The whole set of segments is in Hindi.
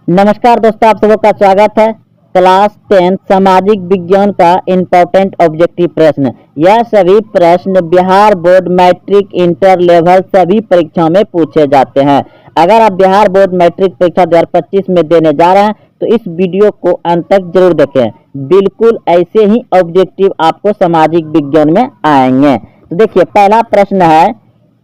नमस्कार दोस्तों, आप सबका स्वागत है। क्लास 10 सामाजिक विज्ञान का इम्पोर्टेंट ऑब्जेक्टिव प्रश्न। यह सभी प्रश्न Bihar board matric inter level सभी परीक्षाओं में पूछे जाते हैं। अगर आप बिहार बोर्ड मैट्रिक परीक्षा 2025 में देने जा रहे हैं तो इस वीडियो को अंत तक जरूर देखें। बिल्कुल ऐसे ही ऑब्जेक्टिव आपको सामाजिक विज्ञान में आएंगे। तो देखिए, पहला प्रश्न है,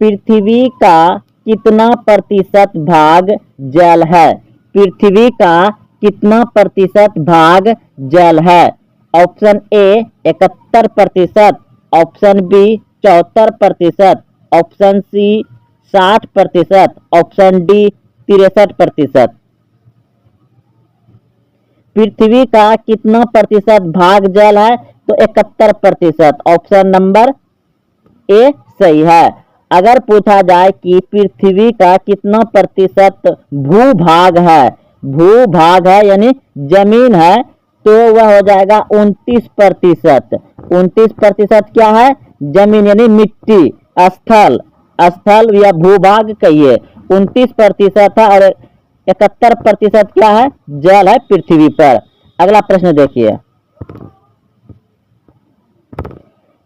पृथ्वी का कितना प्रतिशत भाग जल है? पृथ्वी का कितना प्रतिशत भाग जल है? Option A 71%, option B 74%, option C 60%, option D 63%। पृथ्वी का कितना प्रतिशत भाग जल है? तो 71%। ऑप्शन नंबर ए सही है। अगर पूछा जाए कि पृथ्वी का कितना प्रतिशत भूभाग है, भूभाग है यानी जमीन है, तो वह हो जाएगा 29%। 29% क्या है? जमीन यानी मिट्टी, स्थल, स्थल या भूभाग कहिए। 29% है और 71% क्या है? जल है पृथ्वी पर। अगला प्रश्न देखिए।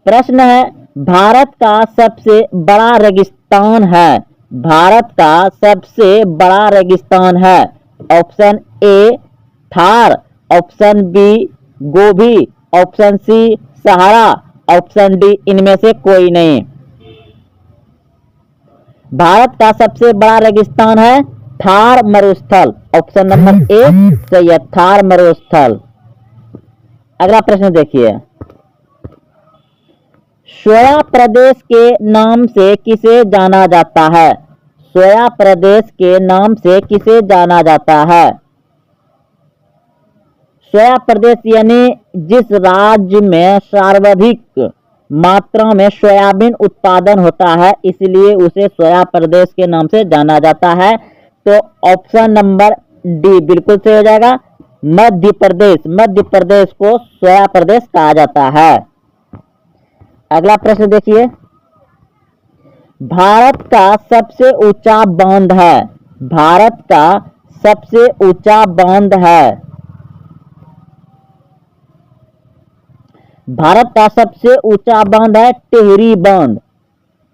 प्रश्न है, भारत का सबसे बड़ा रेगिस्तान है। भारत का सबसे बड़ा रेगिस्तान है। Option A Thar, option B Gobi, option C Sahara, option D इनमें से कोई नहीं। भारत का सबसे बड़ा रेगिस्तान है थार मरुस्थल। ऑप्शन नंबर ए सही है, थार मरुस्थल। अगला प्रश्न देखिए। सोया प्रदेश के नाम से किसे जाना जाता है? सोया प्रदेश के नाम से किसे जाना जाता है? सोया प्रदेश यानी जिस राज्य में सर्वाधिक मात्रा में सोयाबीन उत्पादन होता है, इसलिए उसे सोया प्रदेश के नाम से जाना जाता है। तो ऑप्शन नंबर डी बिल्कुल सही हो जाएगा, मध्य प्रदेश। मध्य प्रदेश को सोया प्रदेश कहा जाता है। अगला प्रश्न देखिए। भारत का सबसे ऊंचा बांध है। भारत का सबसे ऊंचा बांध है। भारत का सबसे ऊंचा बांध है टिहरी बांध।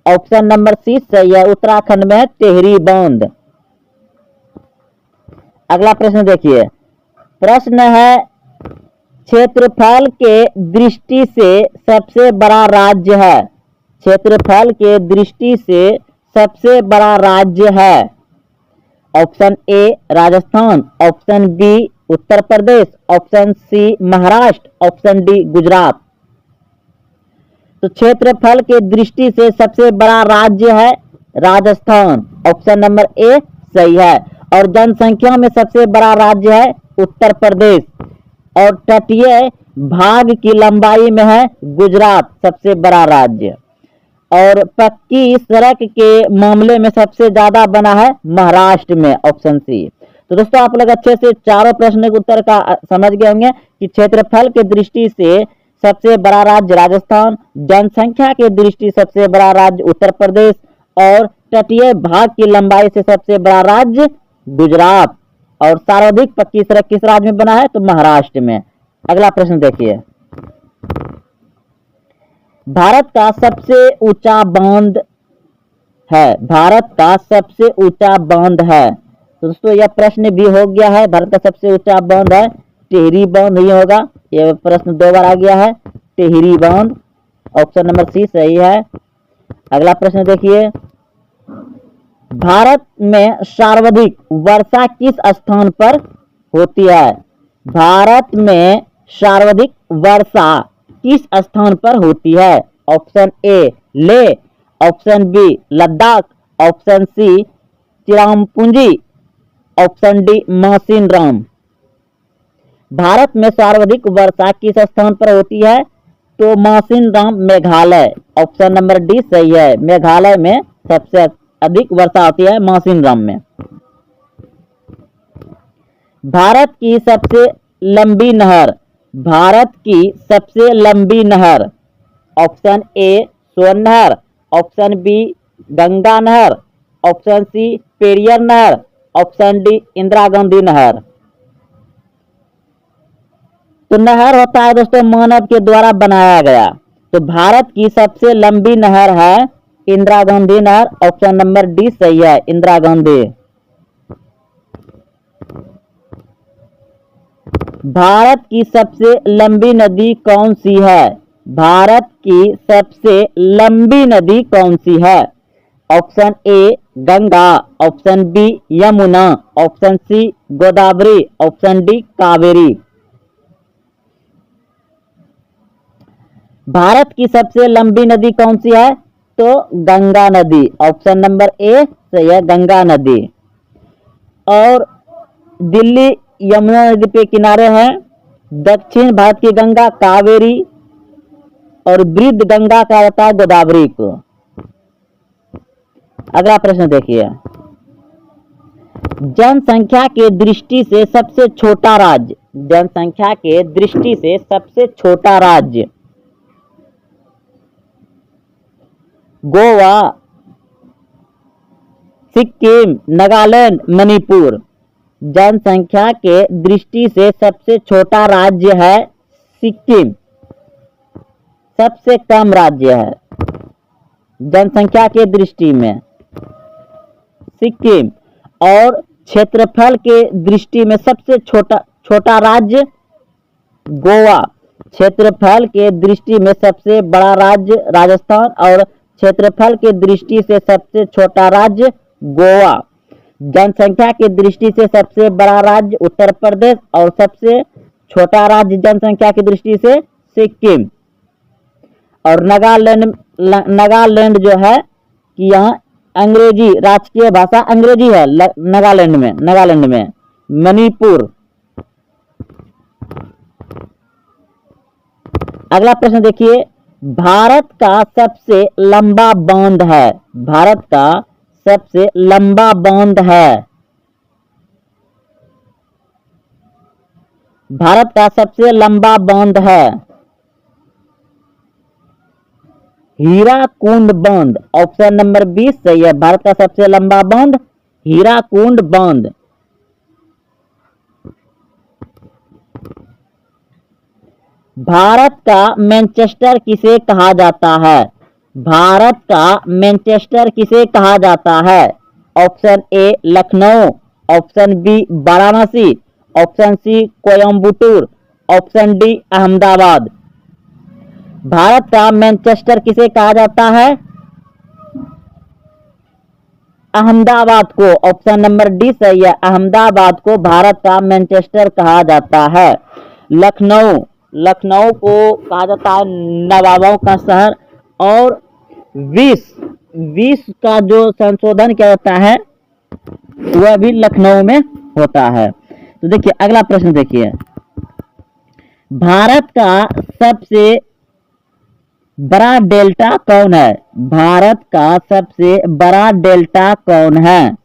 ऑप्शन नंबर सी सही है, उत्तराखंड में है टिहरी बांध। अगला प्रश्न देखिए। प्रश्न है, क्षेत्रफल के दृष्टि से सबसे बड़ा राज्य है। क्षेत्रफल के दृष्टि से सबसे बड़ा राज्य है। Option A Rajasthan, option B Uttar Pradesh, option C Maharashtra, option D Gujarat. तो क्षेत्रफल के दृष्टि से सबसे बड़ा राज्य है राजस्थान। ऑप्शन नंबर ए सही है। और जनसंख्या में सबसे बड़ा राज्य है उत्तर प्रदेश। और तटीय भाग की लंबाई में है गुजरात सबसे बड़ा राज्य। और पक्की सड़क के मामले में सबसे ज्यादा बना है महाराष्ट्र में, ऑप्शन सी। तो दोस्तों, आप लोग अच्छे से चारों प्रश्न के उत्तर का समझ गए होंगे कि क्षेत्रफल के दृष्टि से सबसे बड़ा राज्य राजस्थान, जनसंख्या के दृष्टि सबसे बड़ा राज्य उत्तर प्रदेश, और तटीय भाग की लंबाई से सबसे बड़ा राज्य गुजरात, और सर्वाधिक पक्की सड़क किस राज्य में बना है? तो महाराष्ट्र में। अगला प्रश्न देखिए। भारत का सबसे ऊंचा बांध है। भारत का सबसे ऊंचा बांध है। तो दोस्तों, यह प्रश्न भी हो गया है। भारत का सबसे ऊंचा बांध है टिहरी बांध ही होगा। यह प्रश्न 2 बार आ गया है, टिहरी बांध। ऑप्शन नंबर सी सही है। अगला प्रश्न देखिए। भारत में सर्वाधिक वर्षा किस स्थान पर होती है? भारत में सर्वाधिक वर्षा किस स्थान पर होती है? Option A Leh, option B Ladakh, option C Cherrapunji, option D Mawsynram. Bharat में सर्वाधिक वर्षा किस स्थान पर होती है? तो Mawsynram Meghalaya. Option number D सही है, मेघालय में सबसे अधिक वर्षा होती है मौसिनराम में। भारत की सबसे लंबी नहर। भारत की सबसे लंबी नहर। ऑप्शन ए सोन नहर, ऑप्शन बी गंगा नहर, ऑप्शन सी पेरियर नहर, ऑप्शन डी इंदिरा गांधी नहर। तो नहर होता है दोस्तों मानव के द्वारा बनाया गया। तो भारत की सबसे लंबी नहर है इंदिरा गांधी नहर। ऑप्शन नंबर डी सही है, इंदिरा गांधी। भारत की सबसे लंबी नदी कौन सी है? भारत की सबसे लंबी नदी कौन सी है? Option A Ganga, option B Yamuna, option C Godavari, option D Kaveri. Bharat की सबसे लंबी नदी कौन सी है? तो गंगा नदी। ऑप्शन नंबर ए सही है, गंगा नदी। और दिल्ली यमुना नदी के किनारे है। दक्षिण भारत की गंगा कावेरी और वृद्ध गंगा का होता है गोदावरी को। अगला प्रश्न देखिए, जनसंख्या के दृष्टि से सबसे छोटा राज्य। जनसंख्या के दृष्टि से सबसे छोटा राज्य गोवा, सिक्किम, नागालैंड, मणिपुर। जनसंख्या के दृष्टि से सबसे छोटा राज्य है सिक्किम। सबसे कम राज्य है जनसंख्या के दृष्टि में सिक्किम। और क्षेत्रफल के दृष्टि में सबसे छोटा राज्य गोवा। क्षेत्रफल के दृष्टि में सबसे बड़ा राज्य राजस्थान और क्षेत्रफल के दृष्टि से सबसे छोटा राज्य गोवा। जनसंख्या की दृष्टि से सबसे बड़ा राज्य उत्तर प्रदेश और सबसे छोटा राज्य जनसंख्या की दृष्टि से सिक्किम। और नागालैंड जो है कि यहाँ अंग्रेजी राजकीय भाषा अंग्रेजी है नागालैंड में। मणिपुर। अगला प्रश्न देखिए, भारत का सबसे लंबा बांध है। भारत का सबसे लंबा बांध है। भारत का सबसे लंबा बांध है हीराकुंड बांध। ऑप्शन नंबर 20 सही है, भारत का सबसे लंबा बांध हीराकुंड बांध। भारत का मैनचेस्टर किसे कहा जाता है? भारत का मैनचेस्टर किसे कहा जाता है? Option A Lucknow, option B Varanasi, option C Coimbatore, option D Ahmedabad. Bharat का मैनचेस्टर किसे कहा जाता है? अहमदाबाद को। ऑप्शन नंबर डी सही है, अहमदाबाद को भारत का मैनचेस्टर कहा जाता है। लखनऊ को कहा जाता है नवाबों का शहर। और विश्व का जो संशोधन किया जाता है वह भी लखनऊ में होता है। तो देखिए अगला प्रश्न देखिए, भारत का सबसे बड़ा डेल्टा कौन है? भारत का सबसे बड़ा डेल्टा कौन है?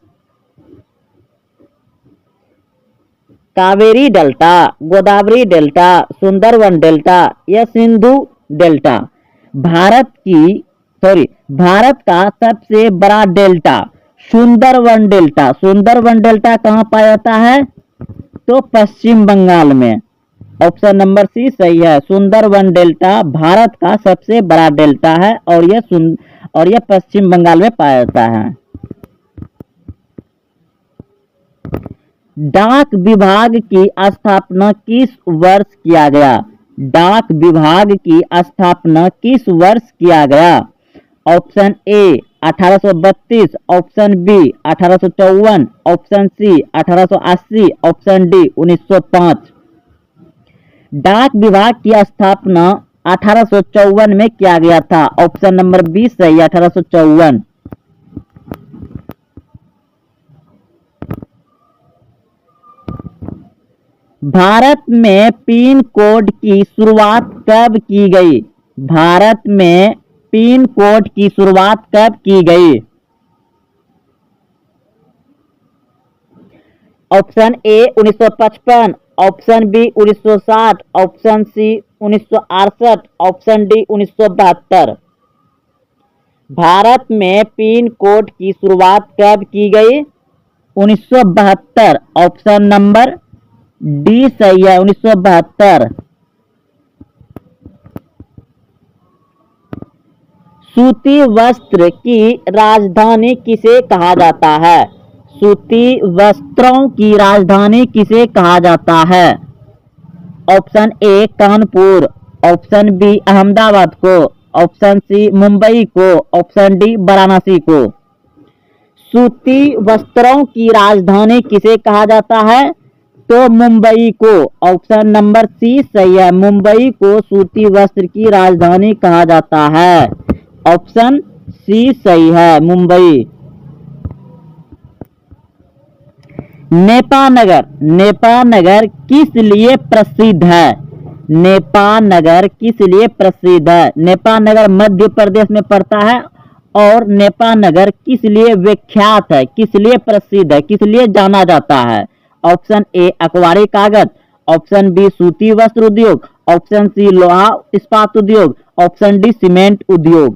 Kaveri delta, Godavari delta, Sundarban delta या सिंधु डेल्टा। भारत का सबसे बड़ा delta Sundarban delta. Sundarban delta कहाँ पाया जाता है? तो पश्चिम बंगाल में। ऑप्शन नंबर सी सही है, सुंदरवन डेल्टा भारत का सबसे बड़ा डेल्टा है और यह पश्चिम बंगाल में पाया जाता है। डाक विभाग की स्थापना किस वर्ष किया गया? डाक विभाग की स्थापना किस वर्ष किया गया? Option A 1832, option B 1854, option C 1880, option D 1905। डाक विभाग की स्थापना 1854 में किया गया था। ऑप्शन नंबर 20 सही, 1854। भारत में पिन कोड की शुरुआत कब की गई? भारत में पिन कोड की शुरुआत कब की गई? Option A 1955, option B 1960, option C 1968, option D 1972। Bharat में पिन कोड की शुरुआत कब की गई? 1972। ऑप्शन नंबर डी सही है, 1972। सूती वस्त्र की राजधानी किसे कहा जाता है? सूती वस्त्रों की राजधानी किसे कहा जाता है? Option A Kanpur, option B Ahmedabad को, ऑप्शन सी मुंबई को, ऑप्शन डी वाराणसी को। सूती वस्त्रों की राजधानी किसे कहा जाता है? तो मुंबई को। ऑप्शन नंबर सी सही है, मुंबई को सूती वस्त्र की राजधानी कहा जाता है। ऑप्शन सी सही है, मुंबई। नेपानगर, नेपानगर किस लिए प्रसिद्ध है? नेपानगर किस लिए प्रसिद्ध है? नेपानगर मध्य प्रदेश में पड़ता है और नेपानगर किस लिए विख्यात है, किस लिए प्रसिद्ध है, किस लिए जाना जाता है? ऑप्शन ए अकवारी कागज, ऑप्शन बी सूती वस्त्र उद्योग, ऑप्शन सी लोहा इस्पात उद्योग, ऑप्शन डी सीमेंट उद्योग।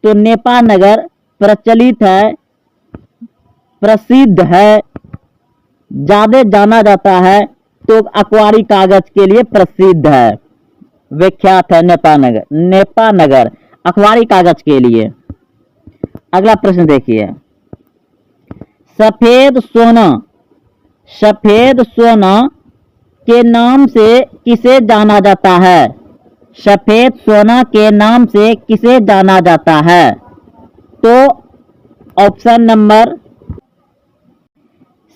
तो नेपानगर प्रचलित है, प्रसिद्ध है, ज्यादा जाना जाता है तो अकवारी कागज के लिए प्रसिद्ध है, विख्यात है नेपानगर। नेपानगर अकवारी कागज के लिए। अगला प्रश्न देखिए, सफेद सोना, सफेद सोना के नाम से किसे जाना जाता है? सफेद सोना के नाम से किसे जाना जाता है? तो ऑप्शन नंबर,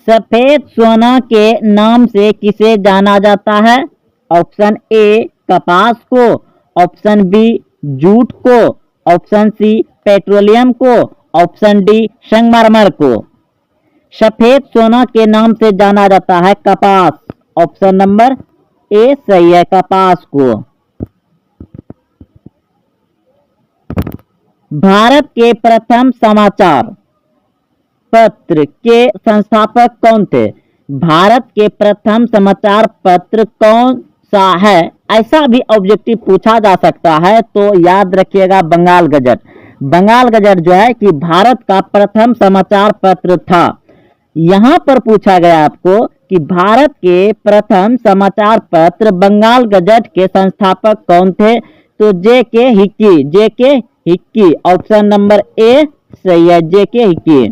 सफेद सोना के नाम से किसे जाना जाता है? ऑप्शन ए कपास को, ऑप्शन बी जूट को, ऑप्शन सी पेट्रोलियम को, ऑप्शन डी संगमरमर को। सफेद सोना के नाम से जाना जाता है कपास। ऑप्शन नंबर ए सही है, कपास को। भारत के प्रथम समाचार पत्र के संस्थापक कौन थे? भारत के प्रथम समाचार पत्र कौन सा है? ऐसा भी ऑब्जेक्टिव पूछा जा सकता है, तो याद रखिएगा बंगाल गजट। बंगाल गजट जो है कि भारत का प्रथम समाचार पत्र था। यहाँ पर पूछा गया आपको कि भारत के प्रथम समाचार पत्र बंगाल गजट के संस्थापक कौन थे? तो JK. Hickey, JK. Hickey. Option number A सही है, जे.के. हिक्की।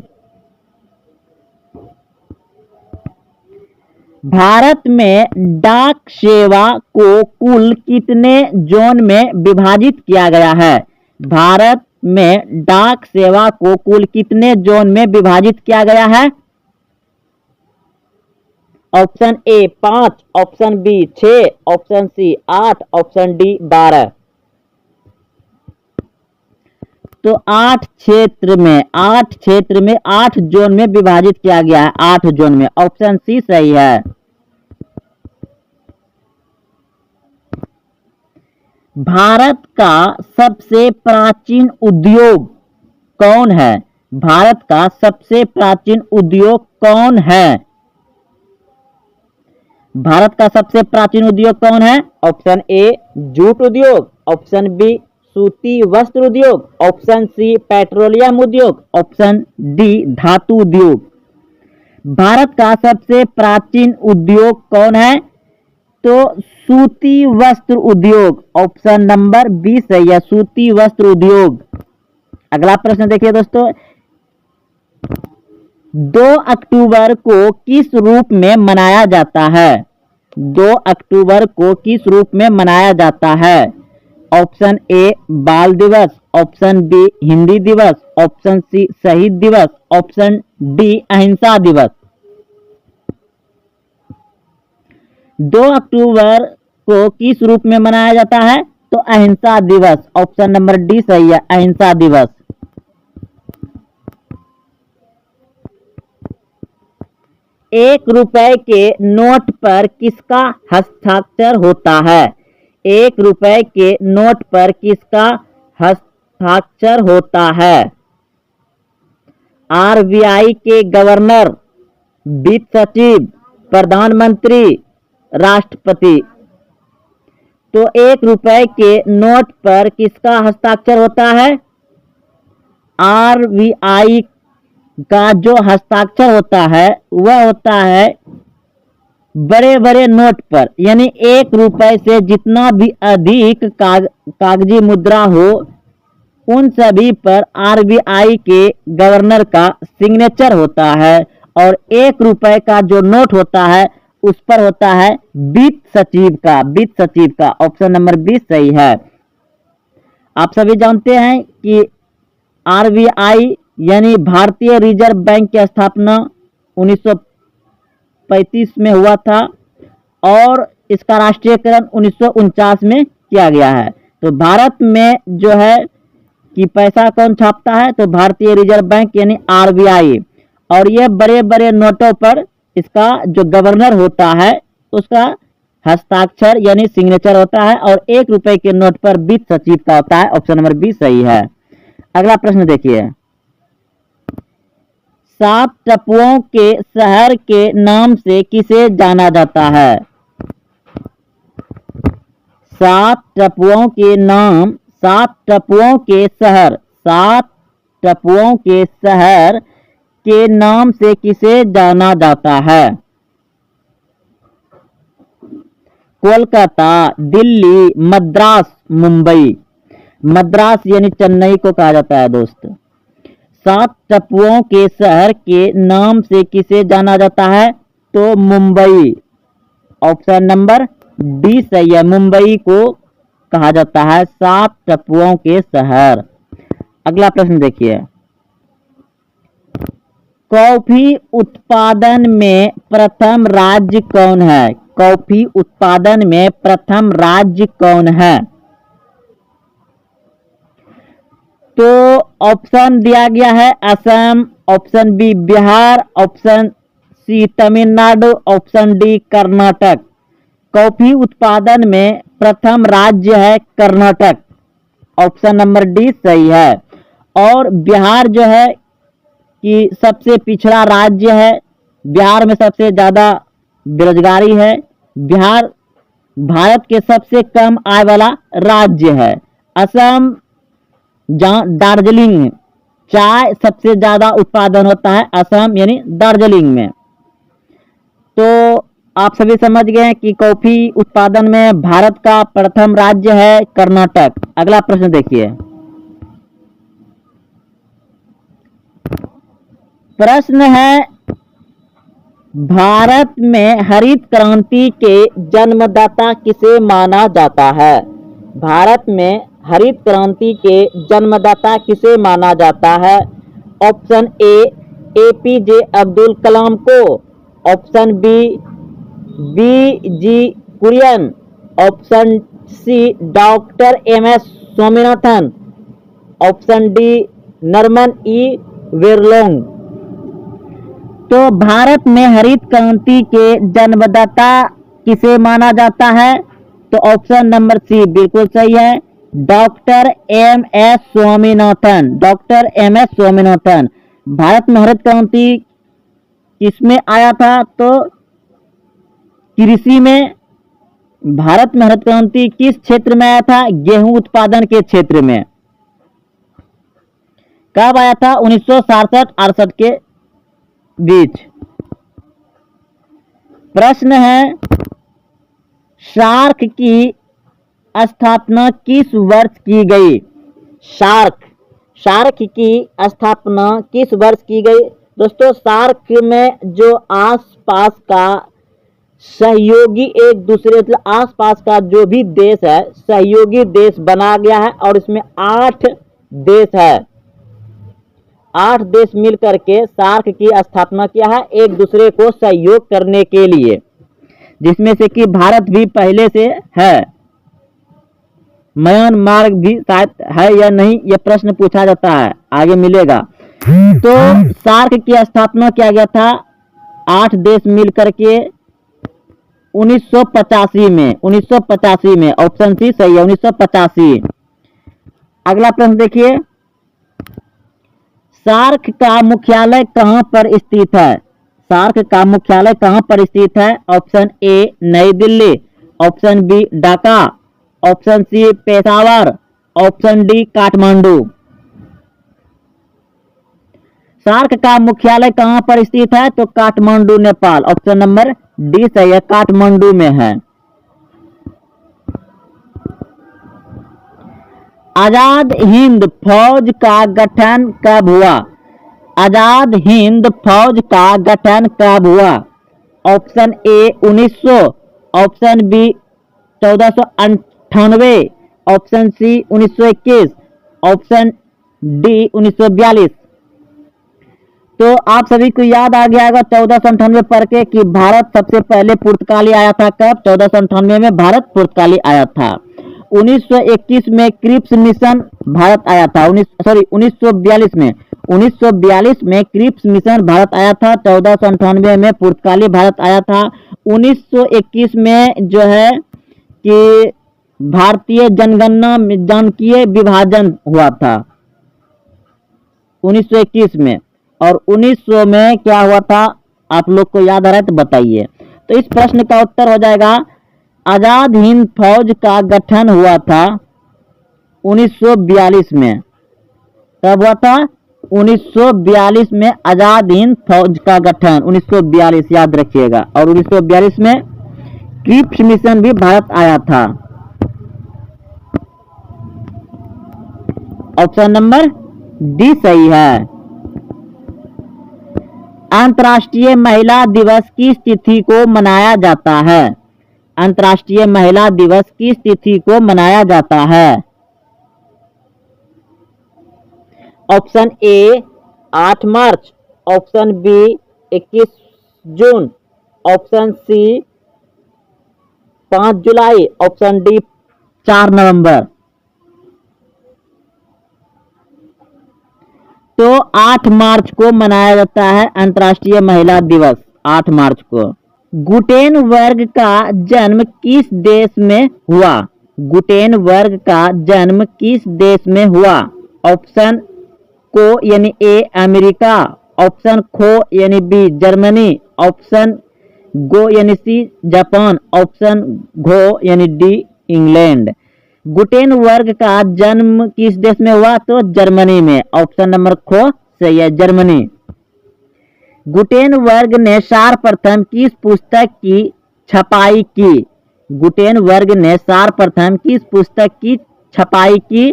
भारत में डाक सेवा को कुल कितने जोन में विभाजित किया गया है? भारत में डाक सेवा को कुल कितने जोन में विभाजित किया गया है? Option A 5, option B 6, option C 8, option D 12। तो 8 क्षेत्र में 8 जोन में विभाजित किया गया है, 8 जोन में। ऑप्शन सी सही है। भारत का सबसे प्राचीन उद्योग कौन है? भारत का सबसे प्राचीन उद्योग कौन है? भारत का सबसे प्राचीन उद्योग कौन है? ऑप्शन ए जूट उद्योग, ऑप्शन बी सूती वस्त्र उद्योग, ऑप्शन सी पेट्रोलियम उद्योग, ऑप्शन डी धातु उद्योग। भारत का सबसे प्राचीन उद्योग कौन है? तो सूती वस्त्र उद्योग। ऑप्शन नंबर बी सही है, सूती वस्त्र उद्योग। अगला प्रश्न देखिए दोस्तों, 2 अक्टूबर को किस रूप में मनाया जाता है? 2 अक्टूबर को किस रूप में मनाया जाता है? ऑप्शन ए बाल दिवस, ऑप्शन बी हिंदी दिवस, ऑप्शन सी शहीद दिवस, ऑप्शन डी अहिंसा दिवस। 2 अक्टूबर को किस रूप में मनाया जाता है? तो अहिंसा दिवस। ऑप्शन नंबर डी सही है, अहिंसा दिवस। ₹1 के नोट पर किसका हस्ताक्षर होता है? ₹1 के नोट पर किसका हस्ताक्षर होता है? आरबीआई के गवर्नर, वित्त सचिव, प्रधानमंत्री, राष्ट्रपति। तो ₹1 के नोट पर किसका हस्ताक्षर होता है? आरबीआई का जो हस्ताक्षर होता है वह होता है बड़े बड़े नोट पर, यानी ₹1 से जितना भी अधिक कागजी मुद्रा हो उन सभी पर आरबीआई के गवर्नर का सिग्नेचर होता है, और 1 रुपए का जो नोट होता है उस पर होता है वित्त सचिव का। ऑप्शन नंबर 20 सही है। आप सभी जानते हैं कि आरबीआई यानी भारतीय रिजर्व बैंक की स्थापना 1935 में हुआ था, और इसका राष्ट्रीयकरण 1949 में किया गया है। तो भारत में जो है कि पैसा कौन छापता है, तो भारतीय रिजर्व बैंक यानी आरबीआई। और ये बड़े बड़े नोटों पर इसका जो गवर्नर होता है उसका हस्ताक्षर यानी सिग्नेचर होता है, और 1 रुपए के नोट पर वित्त सचिव का होता है। ऑप्शन नंबर 20 सही है। अगला प्रश्न देखिए, 7 टापुओं के शहर के नाम से किसे जाना जाता है? 7 टापुओं के नाम, 7 टापुओं के शहर, 7 टापुओं के शहर के नाम से किसे जाना जाता है? कोलकाता, दिल्ली, मद्रास, मुंबई। मद्रास यानी चेन्नई को कहा जाता है दोस्त। 7 टापुओं के शहर के नाम से किसे जाना जाता है? तो मुंबई। ऑप्शन नंबर डी सही है, मुंबई को कहा जाता है 7 टापुओं के शहर। अगला प्रश्न देखिए, कॉफी उत्पादन में प्रथम राज्य कौन है? कॉफी उत्पादन में प्रथम राज्य कौन है? तो ऑप्शन दिया गया है Assam, option B Bihar, option C Tamil Nadu, option D Karnataka. Coffee उत्पादन में प्रथम राज्य है कर्नाटक। ऑप्शन नंबर डी सही है। और बिहार जो है कि सबसे पिछड़ा राज्य है, बिहार में सबसे ज़्यादा बेरोजगारी है, बिहार भारत के सबसे कम आय वाला राज्य है। असम, जहाँ दार्जिलिंग चाय सबसे ज़्यादा उत्पादन होता है असम यानी दार्जिलिंग में। तो आप सभी समझ गए हैं कि कॉफी उत्पादन में भारत का प्रथम राज्य है कर्नाटक। अगला प्रश्न देखिए, प्रश्न है, भारत में हरित क्रांति के जन्मदाता किसे माना जाता है? भारत में हरित क्रांति के जन्मदाता किसे माना जाता है? Option A APJ Abdul Kalam को, option B G Kurien, option C doctor MS Swaminathan, option D Norman E वेरलोंग। तो भारत में हरित क्रांति के जन्मदाता किसे माना जाता है? तो ऑप्शन नंबर सी बिल्कुल सही है, doctor M S Swaminathan. Doctor M S Swaminathan. Bharat में हरित क्रांति किसमें आया था? तो कृषि में। भारत में हरित क्रांति किस क्षेत्र में आया था? गेहूं उत्पादन के क्षेत्र में। कब आया था? 1967-68 के बीच। प्रश्न है, सार्क की स्थापना किस वर्ष की गई? सार्क की स्थापना किस वर्ष की गई? दोस्तों, सार्क में जो आसपास का सहयोगी एक दूसरे मतलब आसपास का जो भी देश है सहयोगी देश बना गया है, और इसमें 8 देश है। 8 देश मिलकर के सार्क की स्थापना किया है एक दूसरे को सहयोग करने के लिए, जिसमें से कि भारत भी पहले से है। म्यांमार भी शायद है या नहीं, यह प्रश्न पूछा जाता है, आगे मिलेगा। तो सार्क की स्थापना किया गया था 8 देश मिलकर के 1985 में। 1985 में। ऑप्शन सी सही है, 1985। अगला प्रश्न देखिए, सार्क का मुख्यालय कहां पर स्थित है? सार्क का मुख्यालय कहां पर स्थित है? Option A Nai Delhi, option B Dhaka, option C Peshawar, option D Kathmandu. SAARC का मुख्यालय कहां पर स्थित है? तो Kathmandu Nepal. Option number D सही है, काठमांडू में है। आजाद हिंद फौज का गठन कब हुआ? आजाद हिंद फौज का गठन कब हुआ? Option A 1900, option B 1498, option C 1921, option D 1942। तो आप सभी को याद आ गया होगा 1498 पढ़ के कि भारत सबसे पहले पुर्तगाली आया था। कब? 1498 में भारत पुर्तगाली आया था। 1921 में क्रिप्स मिशन भारत आया था। 1942 में क्रिप्स मिशन भारत आया था। 1498 में पुर्तगाली भारत आया था। 1921 में जो है कि भारतीय जनगणना में जनकीय विभाजन हुआ था 1921 में, और 1900 में क्या हुआ था आप लोग को याद आ रहा है तो बताइए। तो इस प्रश्न का उत्तर हो जाएगा आजाद हिंद फौज का गठन हुआ था 1942 में। कब हुआ था? 1942 में आजाद हिंद फौज का गठन 1942 याद रखिएगा। और 1942 में क्रिप्स मिशन भी भारत आया था। ऑप्शन नंबर डी सही है। अंतर्राष्ट्रीय महिला दिवस किस तिथि को मनाया जाता है? अंतर्राष्ट्रीय महिला दिवस किस तिथि को मनाया जाता है? ऑप्शन ए 8 मार्च, ऑप्शन बी 21 जून, ऑप्शन सी 5 जुलाई, ऑप्शन डी 4 नवंबर। तो 8 मार्च को मनाया जाता है अंतर्राष्ट्रीय महिला दिवस, 8 मार्च को। गुटेनबर्ग का जन्म किस देश में हुआ? गुटेनबर्ग का जन्म किस देश में हुआ? ऑप्शन को यानी ए अमेरिका, ऑप्शन खो यानी बी जर्मनी, ऑप्शन गो यानी सी जापान, ऑप्शन घो यानी डी इंग्लैंड। गुटेनबर्ग का जन्म किस देश में हुआ? तो जर्मनी में। ऑप्शन नंबर खो सही है, जर्मनी। गुटेनबर्ग ने सर्वप्रथम किस पुस्तक की छपाई की? गुटेनबर्ग ने सर्वप्रथम किस पुस्तक की छपाई की?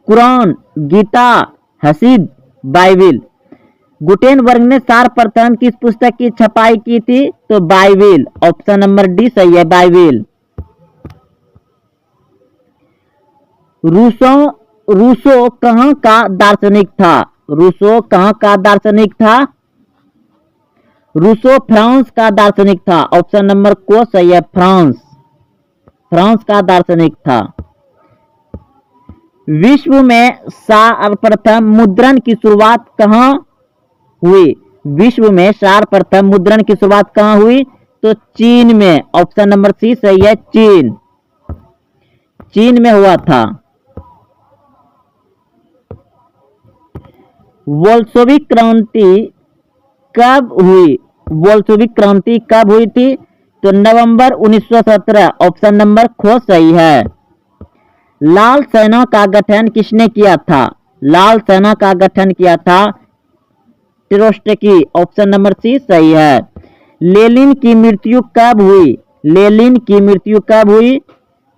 कुरान, गीता, हदीस, बाइबिल। गुटेनबर्ग ने सर्वप्रथम किस पुस्तक की छपाई की थी? तो बाइबिल। ऑप्शन नंबर डी सही है, बाइबिल। रूसो कहाँ का दार्शनिक था? रूसो कहाँ का दार्शनिक था? रूसो फ्रांस का दार्शनिक था। ऑप्शन नंबर को सही है, फ्रांस। फ्रांस का दार्शनिक था। विश्व में सर्वप्रथम मुद्रण की शुरुआत कहाँ हुई? विश्व में सर्वप्रथम मुद्रण की शुरुआत कहाँ हुई? तो चीन में। ऑप्शन नंबर सी सही है, चीन। चीन में हुआ था। बोल्शेविक क्रांति कब हुई? बोल्शेविक क्रांति कब हुई थी? तो नवंबर 1917। ऑप्शन नंबर खो सही है। लाल सेना का गठन किसने किया था? लाल सेना का गठन किया था ट्रोट्स्की। ऑप्शन नंबर सी सही है। लेनिन की मृत्यु कब हुई? लेनिन की मृत्यु कब हुई?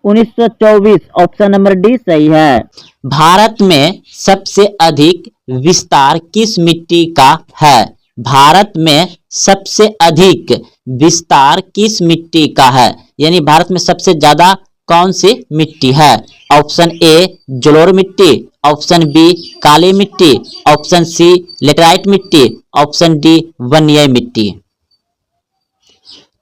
1924। ऑप्शन नंबर डी सही है। भारत में सबसे अधिक विस्तार किस मिट्टी का है? भारत में सबसे अधिक विस्तार किस मिट्टी का है? यानी भारत में सबसे ज्यादा कौन सी मिट्टी है? ऑप्शन ए जलोढ़ मिट्टी, ऑप्शन बी काली मिट्टी, ऑप्शन सी लेटराइट मिट्टी, ऑप्शन डी वन्य मिट्टी।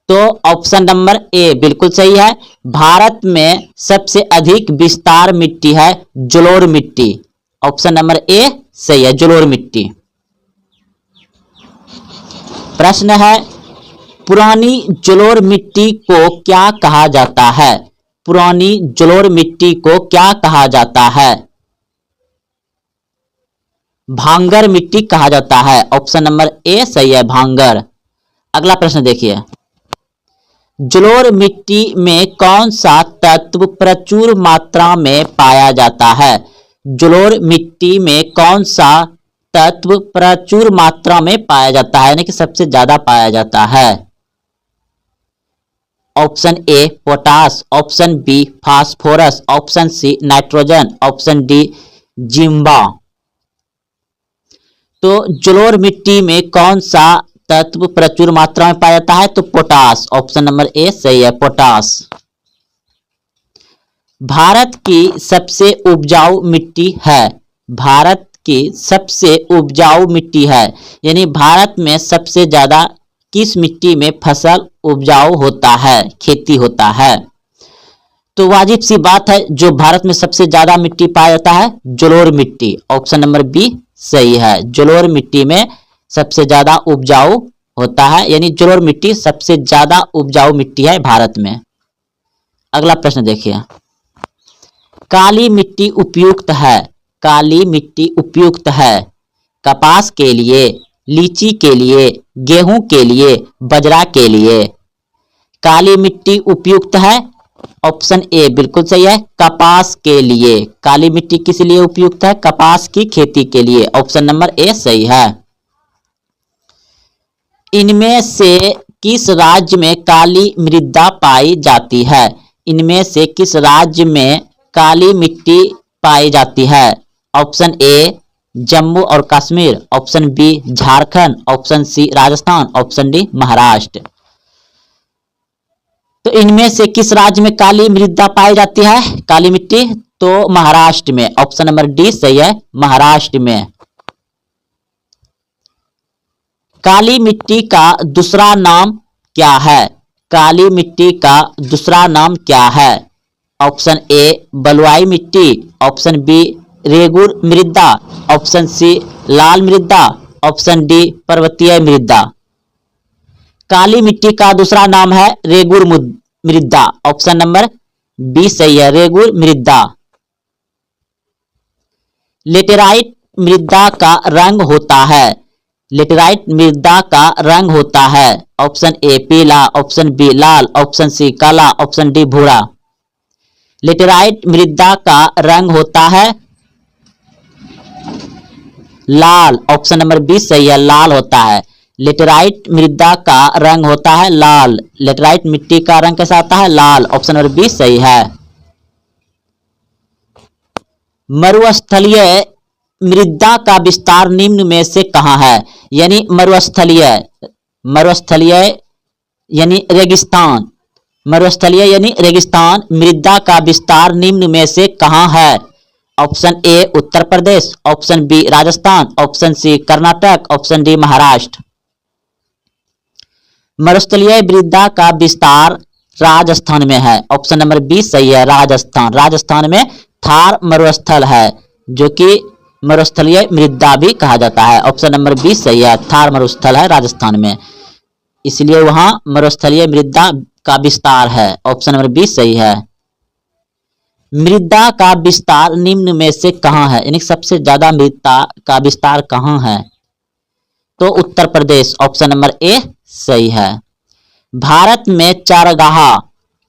तो ऑप्शन नंबर ए बिल्कुल सही है। भारत में सबसे अधिक विस्तार मिट्टी है जलोढ़ मिट्टी। ऑप्शन नंबर ए सही है, जलोढ़ मिट्टी। प्रश्न है पुरानी जलोढ़ मिट्टी को क्या कहा जाता है? पुरानी जलोढ़ मिट्टी को क्या कहा जाता है? भांगर मिट्टी कहा जाता है। ऑप्शन नंबर ए सही है, भांगर। अगला प्रश्न देखिए, जलोढ़ मिट्टी में कौन सा तत्व प्रचुर मात्रा में पाया जाता है? जलोढ़ मिट्टी में कौन सा तत्व प्रचुर मात्रा में पाया जाता है, यानी कि सबसे ज्यादा पाया जाता है? Option A potash, option B phosphorus, option C nitrogen, option D जिम्बा। तो जलोढ़ मिट्टी में कौन सा तत्व प्रचुर मात्रा में पाया जाता है? तो पोटास, ऑप्शन नंबर ए सही है, पोटास। भारत की सबसे उपजाऊ मिट्टी है, भारत की सबसे उपजाऊ मिट्टी है, यानी भारत में सबसे ज्यादा किस मिट्टी में फसल उपजाऊ होता है, खेती होता है? तो वाजिब सी बात है, जो भारत में सबसे ज्यादा मिट्टी पाया जाता है जलोढ़ मिट्टी, ऑप्शन नंबर बी सही है। जलोढ़ मिट्टी में सबसे ज्यादा उपजाऊ होता है, यानी जलोढ़ मिट्टी सबसे ज्यादा उपजाऊ मिट्टी है भारत में। अगला प्रश्न देखिए, काली मिट्टी उपयुक्त है, काली मिट्टी उपयुक्त है कपास के लिए, लीची के लिए, गेहूं के लिए, बजरा के लिए। काली मिट्टी उपयुक्त है, ऑप्शन ए बिल्कुल सही है, कपास के लिए। काली मिट्टी किस लिए उपयुक्त है? कपास की खेती के लिए, ऑप्शन नंबर ए सही है। इनमें से किस राज्य में काली मृदा पाई जाती है? इनमें से किस राज्य में काली मिट्टी पाई जाती है? ऑप्शन ए जम्मू और Kashmir, option B Jharkhand, option C Rajasthan, option D Maharashtra. तो इनमें से किस राज्य में काली मृदा पाई जाती है, काली मिट्टी? तो महाराष्ट्र में, ऑप्शन नंबर डी सही है, महाराष्ट्र में। काली मिट्टी का दूसरा नाम क्या है? काली मिट्टी का दूसरा नाम क्या है? ऑप्शन ए बलुआई मिट्टी, ऑप्शन बी रेगुर मृदा, ऑप्शन सी लाल मृदा, ऑप्शन डी पर्वतीय मृदा। काली मिट्टी का दूसरा नाम है रेगुर मृदा, ऑप्शन नंबर बी सही है, रेगुर मृदा। लेटेराइट मृदा का रंग होता है, लेटेराइट मृदा का रंग होता है, ऑप्शन ए पीला, ऑप्शन बी लाल, ऑप्शन सी काला, ऑप्शन डी भूरा। लेटेराइट मृदा का रंग होता है लाल, ऑप्शन नंबर बी सही है, लाल होता है। लेटेराइट मृदा का रंग होता है लाल, लेटेराइट मिट्टी का रंग कैसा होता है? लाल, ऑप्शन नंबर बी सही है। मरुस्थलीय मृदा का विस्तार निम्न में से कहां है? यानी मरुस्थलीय, मरुस्थलीय यानी रेगिस्तान, मरुस्थलीय यानी रेगिस्तान मृदा का विस्तार निम्न में से कहां है? Option A Uttar Pradesh, option B Rajasthan, option C Karnataka, option D Maharashtra. मरुस्थलीय मृदा का विस्तार राजस्थान में है, ऑप्शन नंबर बी सही है, राजस्थान। राजस्थान में थार मरुस्थल है, जो कि मरुस्थलीय मृदा भी कहा जाता है, ऑप्शन नंबर बी सही है, थार मरुस्थल है राजस्थान में, इसलिए वहां मरुस्थलीय मृदा का विस्तार है, ऑप्शन नंबर बी सही है। मृदा का विस्तार निम्न में से कहां है, यानी सबसे ज्यादा मृदा का विस्तार कहां है? तो उत्तर प्रदेश, ऑप्शन नंबर ए सही है। भारत में चारागाह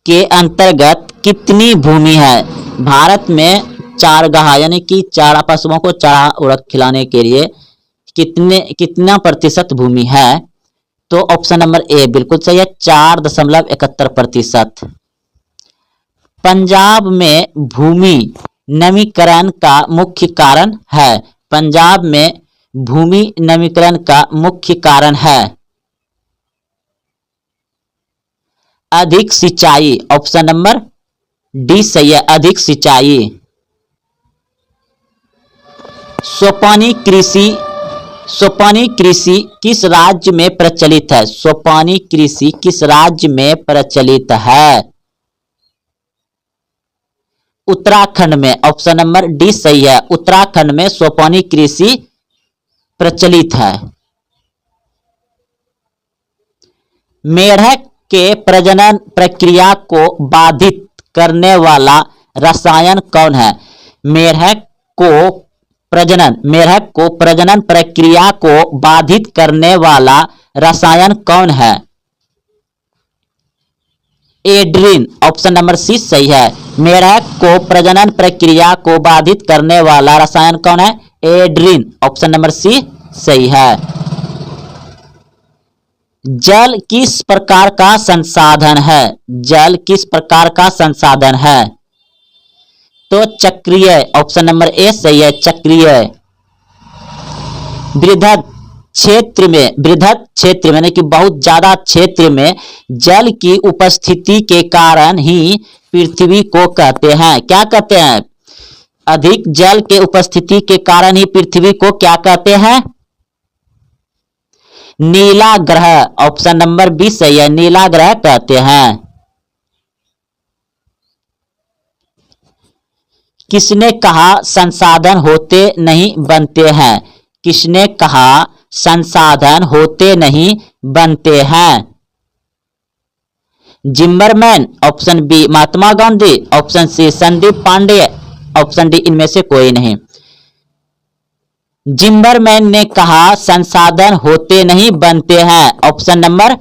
के अंतर्गत कितनी भूमि है? भारत में चारागाह यानी कि चारा, पशुओं को चारा उड़क खिलाने के लिए कितना प्रतिशत भूमि है? तो ऑप्शन नंबर ए बिल्कुल सही है, 4.71%। पंजाब में भूमि नमीकरण का मुख्य कारण है, पंजाब में भूमि नमीकरण का मुख्य कारण है अधिक सिंचाई, ऑप्शन नंबर डी सही है, अधिक सिंचाई। सोपानी कृषि, सोपानी कृषि किस राज्य में प्रचलित है? सोपानी कृषि किस राज्य में प्रचलित है? उत्तराखंड में, ऑप्शन नंबर डी सही है, उत्तराखंड में सोपानी कृषि प्रचलित है। मेढक के प्रजनन प्रक्रिया को बाधित करने वाला रसायन कौन है? मेढक को प्रजनन प्रक्रिया को बाधित करने वाला रसायन कौन है? एड्रीन, ऑप्शन नंबर सी सही है, मेढक को प्रजनन प्रक्रिया को बाधित करने वाला रसायन कौन है? एड्रीन, ऑप्शन नंबर सी सही है। जल किस प्रकार का संसाधन है? जल किस प्रकार का संसाधन है? तो चक्रीय, ऑप्शन नंबर ए सही है, चक्रीय। बृहद क्षेत्र में यानी कि बहुत ज्यादा क्षेत्र में जल की उपस्थिति के कारण ही पृथ्वी को कहते हैं, क्या कहते हैं? अधिक जल के उपस्थिति के कारण ही पृथ्वी को क्या कहते हैं? नीला ग्रह, ऑप्शन नंबर बी सही है, नीला ग्रह कहते हैं। किसने कहा संसाधन होते नहीं बनते हैं? किसने कहा संसाधन होते नहीं बनते हैं? Zimmerman, option B Mahatma Gandhi, option C Sandeep Pandey, option D इनमें से कोई नहीं। जिम्बरमैन ने कहा संसाधन होते नहीं बनते हैं, ऑप्शन नंबर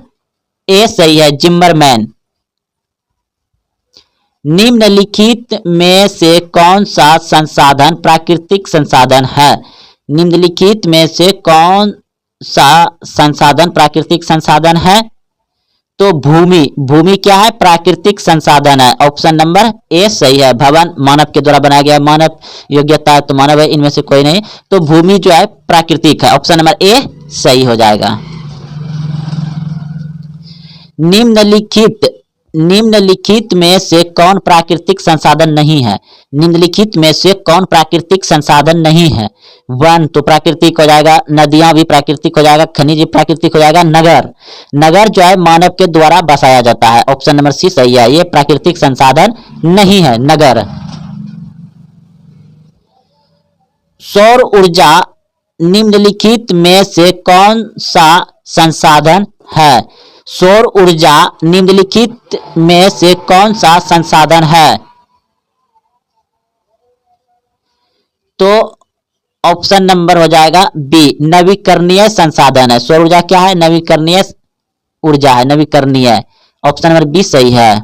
ए सही है, जिम्बरमैन। निम्नलिखित में से कौन सा संसाधन प्राकृतिक संसाधन है? निम्नलिखित में से कौन सा संसाधन प्राकृतिक संसाधन है? तो भूमि क्या है? प्राकृतिक संसाधन है, ऑप्शन नंबर ए सही है। भवन मानव के द्वारा बनाया गया, मानव योग्यता तो मानव है, इनमें से कोई नहीं, तो भूमि जो है प्राकृतिक है, ऑप्शन नंबर ए सही हो जाएगा। निम्नलिखित में से कौन प्राकृतिक संसाधन नहीं है? निम्नलिखित में से कौन प्राकृतिक संसाधन नहीं है? वन तो प्राकृतिक हो जाएगा, नदियां भी प्राकृतिक हो जाएगा, खनिज भी प्राकृतिक हो जाएगा, नगर जो है मानव के द्वारा बसाया जाता है, ऑप्शन नंबर सी सही है, ये प्राकृतिक संसाधन नहीं है नगर। सौर ऊर्जा निम्नलिखित में से कौन सा संसाधन है? सौर ऊर्जा निम्नलिखित में से कौन सा संसाधन है? तो ऑप्शन नंबर हो जाएगा बी, नवीकरणीय संसाधन है। सौर ऊर्जा क्या है? नवीकरणीय ऊर्जा है, नवीकरणीय, ऑप्शन नंबर बी सही है।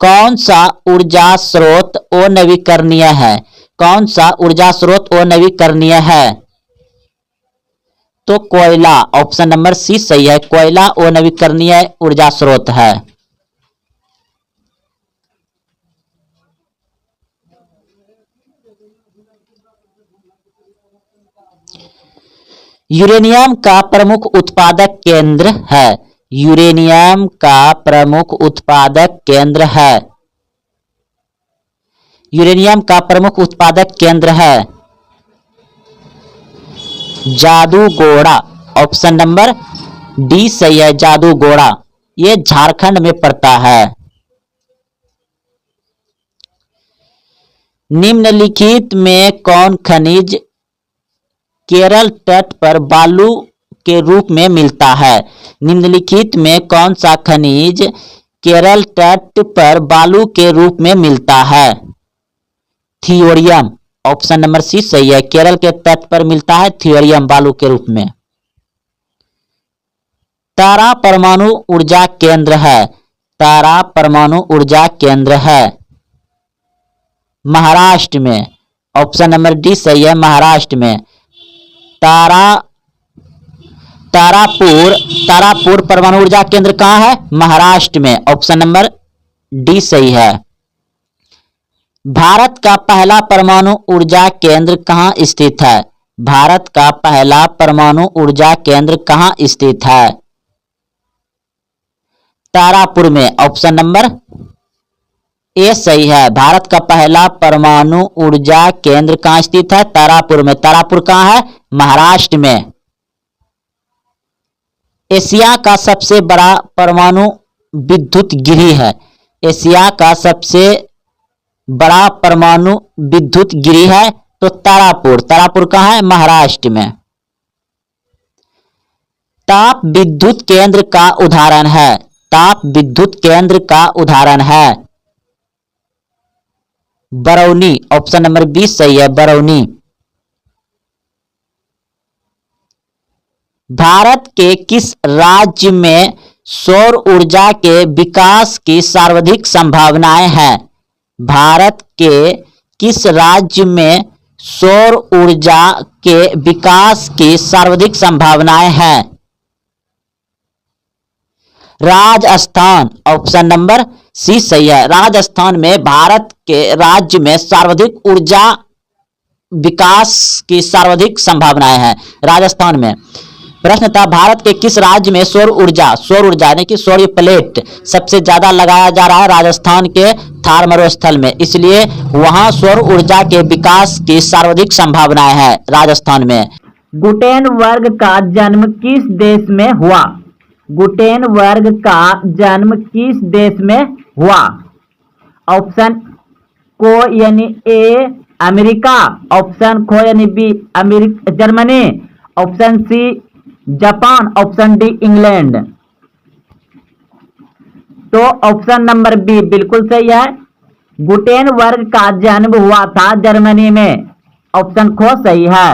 कौन सा ऊर्जा स्रोत अनवीकरणीय है? कौन सा ऊर्जा स्रोत अनवीकरणीय है? तो कोयला, ऑप्शन नंबर सी सही है, कोयला अनवीकरणीय ऊर्जा स्रोत है। यूरेनियम का प्रमुख उत्पादक केंद्र है। यूरेनियम का प्रमुख उत्पादक केंद्र है। यूरेनियम का प्रमुख उत्पादक केंद्र है जादूगोड़ा, ऑप्शन नंबर डी सही है, जादूगोड़ा, ये झारखंड में पड़ता है। निम्नलिखित में कौन खनिज केरल तट पर बालू के रूप में मिलता है? निम्नलिखित में कौन सा खनिज केरल तट पर बालू के रूप में मिलता है? थियोरियम, ऑप्शन नंबर सी सही है, केरल के तट पर मिलता है थियोरियम बालू के रूप में। तारा परमाणु ऊर्जा केंद्र है। तारा परमाणु ऊर्जा केंद्र है महाराष्ट्र में, ऑप्शन नंबर डी सही है, महाराष्ट्र में। तारापुर परमाणु ऊर्जा केंद्र कहाँ है? महाराष्ट्र में, ऑप्शन नंबर डी सही है। भारत का पहला परमाणु ऊर्जा केंद्र कहाँ स्थित है? भारत का पहला परमाणु ऊर्जा केंद्र कहाँ स्थित है? तारापुर में, ऑप्शन नंबर ए सही है, भारत का पहला परमाणु ऊर्जा केंद्र कहाँ स्थित है? तारापुर में। तारापुर कहाँ है? महाराष्ट्र में। एशिया का सबसे बड़ा परमाणु विद्युत गृह है। एशिया का सबसे बड़ा परमाणु विद्युत गृह है तो तारापुर। तारापुर कहाँ है? महाराष्ट्र में। ताप विद्युत केंद्र का उदाहरण है। ताप विद्युत केंद्र का उदाहरण है बरौनी, ऑप्शन नंबर 20 सही है, बरौनी। भारत के किस राज्य में सौर ऊर्जा के विकास की सर्वाधिक संभावनाएं हैं? भारत के किस राज्य में सौर ऊर्जा के विकास की सर्वाधिक संभावनाएं हैं? राजस्थान। ऑप्शन नंबर सी सही है। राजस्थान में भारत के राज्य में सर्वाधिक ऊर्जा विकास की सर्वाधिक संभावनाएं हैं राजस्थान में। प्रश्न था भारत के किस राज्य में सौर ऊर्जा यानी कि सौर प्लेट सबसे ज्यादा लगाया जा रहा है? राजस्थान के थार मरुस्थल में, इसलिए वहां सौर ऊर्जा के विकास की सर्वाधिक संभावनाएं हैं राजस्थान में। गुटेनबर्ग का जन्म किस देश में हुआ? गुटेनबर्ग का जन्म किस देश में हुआ? ऑप्शन को यानी ए अमेरिका, ऑप्शन खो यानी B Germany, option C Japan, option D England. तो ऑप्शन नंबर बी बिल्कुल सही है। गुटेनबर्ग का जन्म हुआ था जर्मनी में। ऑप्शन खो सही है।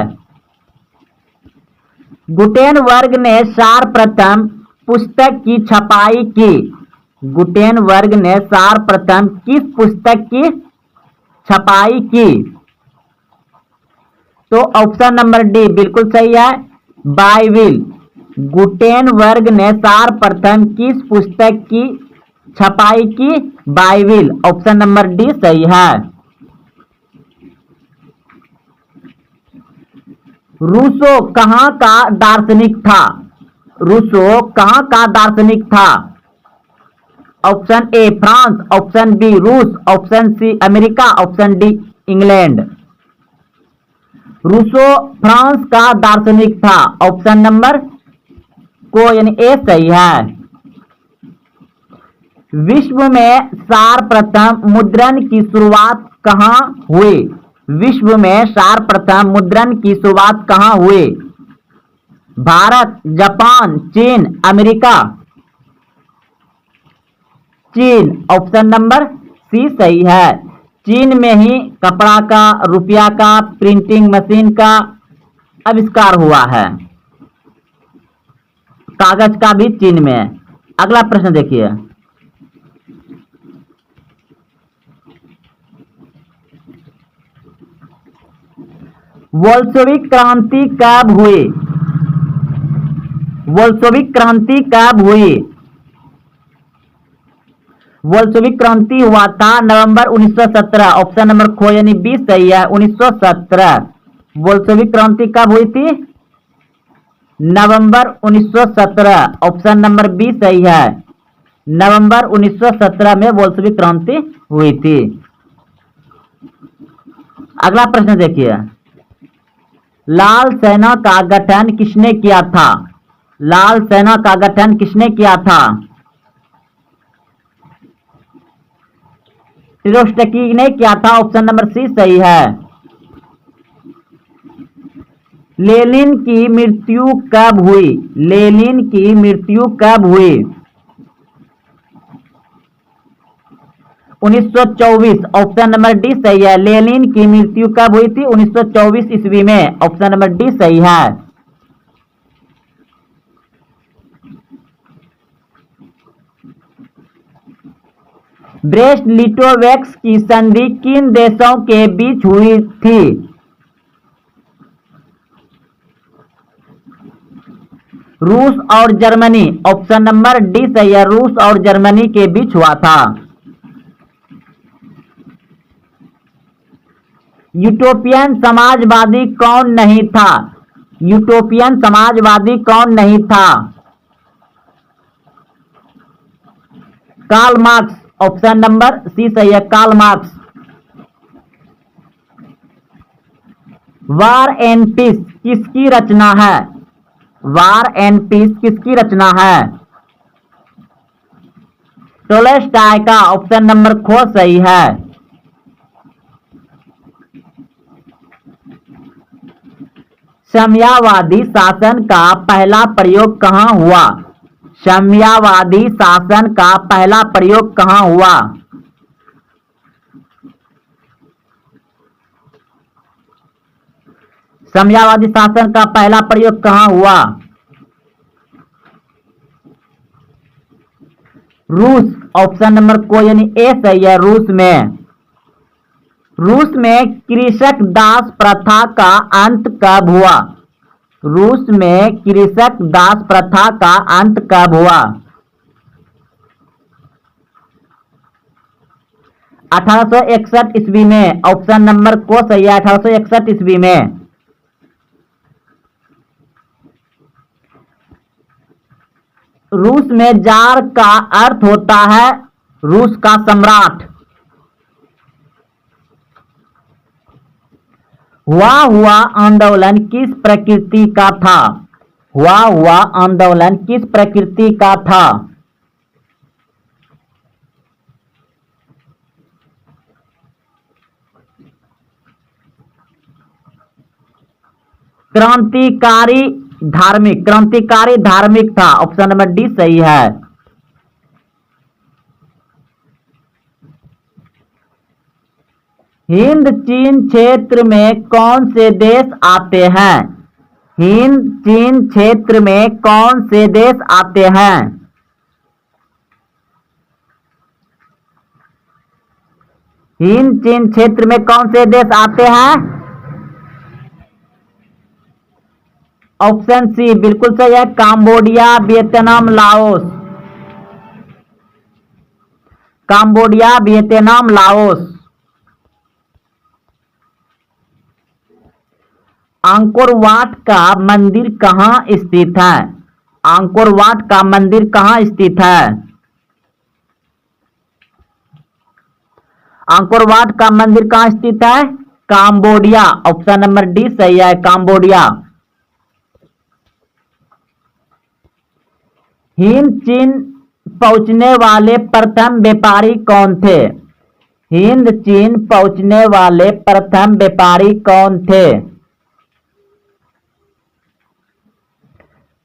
गुटेनबर्ग ने सर्वप्रथम पुस्तक की छपाई की। गुटेनबर्ग ने सर्वप्रथम किस पुस्तक की छपाई की? तो ऑप्शन नंबर डी बिल्कुल सही है, बाइबिल। गुटेनबर्ग ने सर्वप्रथम किस पुस्तक की छपाई की? बाइबिल। ऑप्शन नंबर डी सही है। रूसो कहाँ का दार्शनिक था? रूसो कहाँ का दार्शनिक था? Option A France, option B रूस, option C America, option D England. Rousseau France का दार्शनिक था। ऑप्शन नंबर को यानी ए सही है। विश्व में सर्वप्रथम मुद्रण की शुरुआत कहाँ हुई? विश्व में सर्वप्रथम मुद्रण की शुरुआत कहाँ हुई? भारत, जापान, चीन, अमेरिका। चीन। ऑप्शन नंबर सी सही है। चीन में ही कपड़ा का, रुपया का, प्रिंटिंग मशीन का आविष्कार हुआ है। कागज का भी चीन में है। अगला प्रश्न देखिए। बोल्शेविक क्रांति कब हुई? बोल्शेविक क्रांति कब हुई? बोल्शेविक क्रांति हुआ था नवंबर 1917। ऑप्शन नंबर खो यानी बी सही है, 1917। बोल्शेविक क्रांति कब हुई थी? नवंबर 1917। ऑप्शन नंबर बी सही है। नवंबर 1917 में बोल्शेविक क्रांति हुई थी। अगला प्रश्न देखिए। लाल सेना का गठन किसने किया था? लाल सेना का गठन किसने किया था? ट्रोट्स्की ने किया था। ऑप्शन नंबर सी सही है। लेनिन की मृत्यु कब हुई? लेनिन की मृत्यु कब हुई? 1924। ऑप्शन नंबर डी सही है। लेनिन की मृत्यु कब हुई थी? 1924 ईस्वी में। ऑप्शन नंबर डी सही है। ब्रेस्ट लिटोवेक्स की संधि किन देशों के बीच हुई थी? रूस और जर्मनी। ऑप्शन नंबर डी सही है। रूस और जर्मनी के बीच हुआ था। यूटोपियन समाजवादी कौन नहीं था? यूटोपियन समाजवादी कौन नहीं था? Karl Marx. Option number C सही है, Karl Marx. War and peace किसकी रचना है? वार एंड पीस किसकी रचना है? टोल्स्टॉय का। ऑप्शन नंबर खो सही है। साम्यवादी शासन का पहला प्रयोग कहाँ हुआ? साम्यवादी शासन का पहला प्रयोग कहाँ हुआ? साम्यवादी शासन का पहला प्रयोग कहाँ हुआ? रूस। ऑप्शन नंबर को यानी ए सही है, रूस में। रूस में कृषक दास प्रथा का अंत कब हुआ? रूस में कृषक दास प्रथा का अंत कब हुआ? 1861 ईस्वी में। ऑप्शन नंबर को सही है, 1861 ईस्वी में। रूस में जार का अर्थ होता है रूस का सम्राट। हुआ आंदोलन किस प्रकृति का था? हुआ आंदोलन किस प्रकृति का था? क्रांतिकारी धार्मिक था। ऑप्शन नंबर डी सही है। हिंद चीन क्षेत्र में कौन से देश आते हैं? हिंद चीन क्षेत्र में कौन से देश आते हैं? हिंद चीन क्षेत्र में कौन से देश आते हैं? ऑप्शन सी बिल्कुल सही है, Cambodia, Vietnam, Laos. Cambodia, Vietnam, Laos. Angkor Wat का मंदिर कहाँ स्थित है? अंकोर वाट का मंदिर कहाँ स्थित है? अंकोर वाट का मंदिर कहाँ स्थित है? काम्बोडिया। ऑप्शन नंबर डी सही है, काम्बोडिया। हिंद चीन पहुंचने वाले प्रथम व्यापारी कौन थे? हिंद चीन पहुंचने वाले प्रथम व्यापारी कौन थे?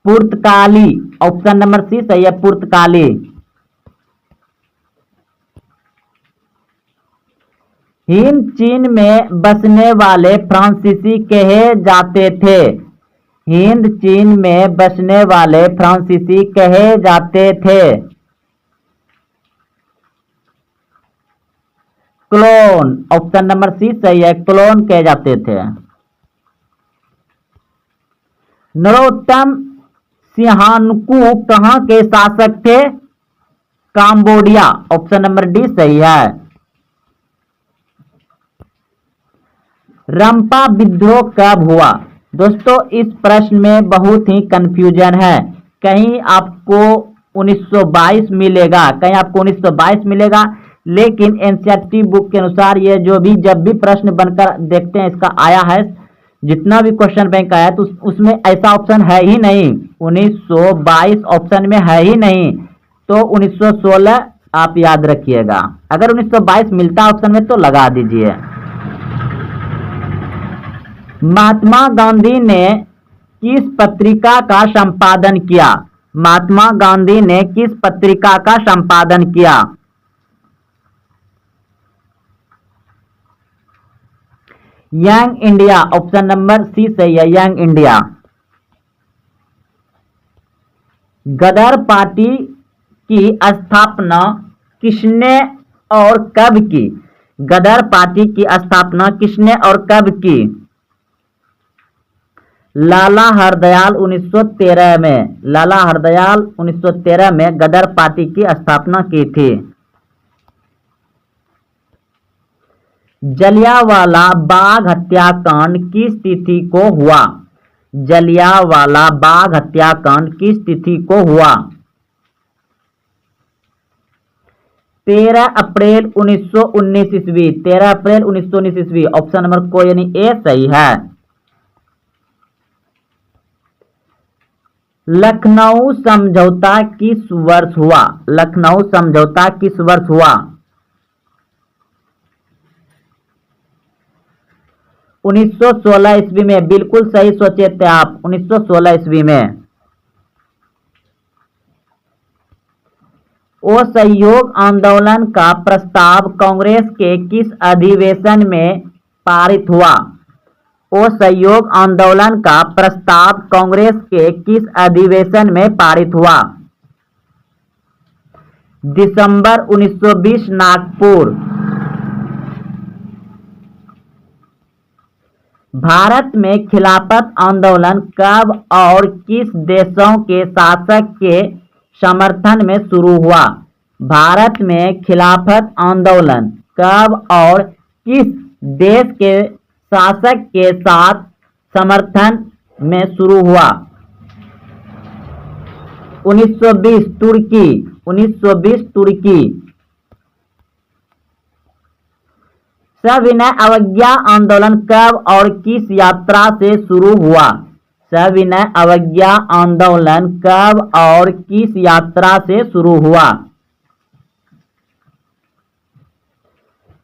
पुर्तगाली। ऑप्शन नंबर सी सही है, पुर्तगाली। हिंद चीन में बसने वाले फ्रांसीसी कहे जाते थे। हिंद चीन में बसने वाले फ्रांसीसी कहे जाते थे। क्लोन। ऑप्शन नंबर सी सही है, क्लोन कहे जाते थे। नरोत्तम सिंहानुकू कहाँ के शासक थे? काम्बोडिया। ऑप्शन नंबर डी सही है। रंपा विद्रोह कब हुआ? दोस्तों इस प्रश्न में बहुत ही कंफ्यूजन है। कहीं आपको 1922 मिलेगा, कहीं आपको 1922 मिलेगा, लेकिन एनसीईआरटी बुक के अनुसार ये जब भी प्रश्न बनकर देखते हैं इसका आया है, जितना भी क्वेश्चन बैंक आया तो उसमें ऐसा ऑप्शन है ही नहीं। 1922 ऑप्शन में है ही नहीं, तो 1916 आप याद रखिएगा। अगर 1922 मिलता ऑप्शन में तो लगा दीजिए। महात्मा गांधी ने किस पत्रिका का संपादन किया? महात्मा गांधी ने किस पत्रिका का संपादन किया? Young India. Option number C सही है, यंग इंडिया। गदर पार्टी की स्थापना किसने और कब की? गदर पार्टी की स्थापना किसने और कब की? लाला हरदयाल 1913 में। लाला हरदयाल 1913 में गदर पार्टी की स्थापना की थी। जलियांवाला बाग हत्याकांड किस तिथि को हुआ? जलियांवाला बाग हत्याकांड किस तिथि को हुआ? 13 अप्रैल 1919 ईस्वी। 13 अप्रैल 1919 ईस्वी। ऑप्शन नंबर को यानी ए सही है। लखनऊ समझौता किस वर्ष हुआ? लखनऊ समझौता किस वर्ष हुआ? 1916 ईस्वी में। बिल्कुल सही सोचे थे आप, 1916 ईस्वी में। असहयोग आंदोलन का प्रस्ताव कांग्रेस के किस अधिवेशन में पारित हुआ? असहयोग आंदोलन का प्रस्ताव कांग्रेस के किस अधिवेशन में पारित हुआ? दिसंबर 1920 नागपुर। भारत में खिलाफत आंदोलन कब और किस देशों के शासक के समर्थन में शुरू हुआ? भारत में खिलाफत आंदोलन कब और किस देश के शासक के साथ समर्थन में शुरू हुआ? 1920 तुर्की। 1920 तुर्की। सविनय अवज्ञा आंदोलन कब और किस यात्रा से शुरू हुआ? सविनय अवज्ञा आंदोलन कब और किस यात्रा से शुरू हुआ?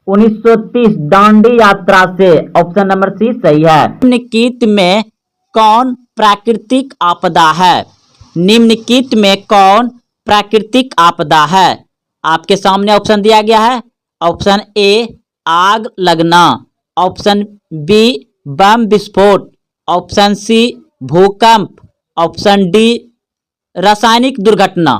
1930 दांडी यात्रा से। ऑप्शन नंबर सी सही है। निम्नलिखित में कौन प्राकृतिक आपदा है? निम्नलिखित में कौन प्राकृतिक आपदा है? आपके सामने ऑप्शन दिया गया है। ऑप्शन ए आग लगना, ऑप्शन बी बम विस्फोट, ऑप्शन सी भूकंप, ऑप्शन डी रासायनिक दुर्घटना।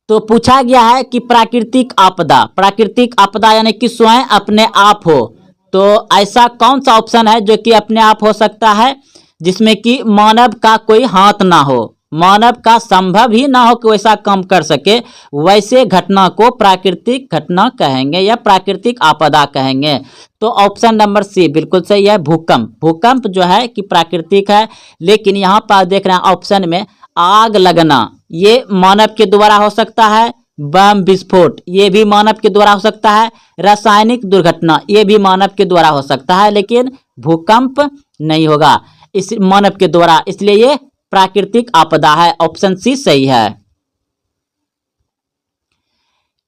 तो पूछा गया है कि प्राकृतिक आपदा यानी कि स्वयं अपने आप हो, तो ऐसा कौन सा ऑप्शन है जो कि अपने आप हो सकता है, जिसमें कि मानव का कोई हाथ ना हो, मानव का संभव ही ना हो कि वैसा काम कर सके, वैसे घटना को प्राकृतिक घटना कहेंगे या प्राकृतिक आपदा कहेंगे। तो ऑप्शन नंबर सी बिल्कुल सही है, भूकंप। भूकंप जो है कि प्राकृतिक है, लेकिन यहाँ पर देख रहे हैं ऑप्शन में आग लगना, ये मानव के द्वारा हो सकता है। बम विस्फोट ये भी मानव के द्वारा हो सकता है। रासायनिक दुर्घटना ये भी मानव के द्वारा हो सकता है, लेकिन भूकंप नहीं होगा इस मानव के द्वारा, इसलिए ये प्राकृतिक आपदा है। ऑप्शन सी सही है।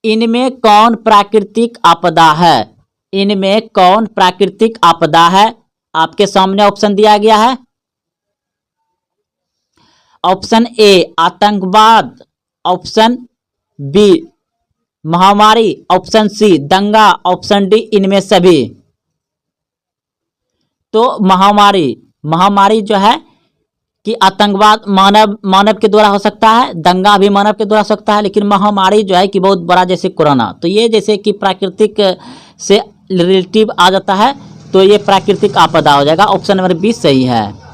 इनमें कौन प्राकृतिक आपदा है? इनमें कौन प्राकृतिक आपदा है? आपके सामने ऑप्शन दिया गया है। ऑप्शन ए आतंकवाद, ऑप्शन बी महामारी, ऑप्शन सी दंगा, ऑप्शन डी इनमें सभी। तो महामारी जो है कि आतंकवाद मानव के द्वारा हो सकता है, दंगा भी मानव के द्वारा हो सकता है, लेकिन महामारी जो है कि बहुत बड़ा जैसे कोरोना, तो ये जैसे कि प्राकृतिक से रिलेटिव आ जाता है, तो ये प्राकृतिक आपदा हो जाएगा। ऑप्शन नंबर बी सही है।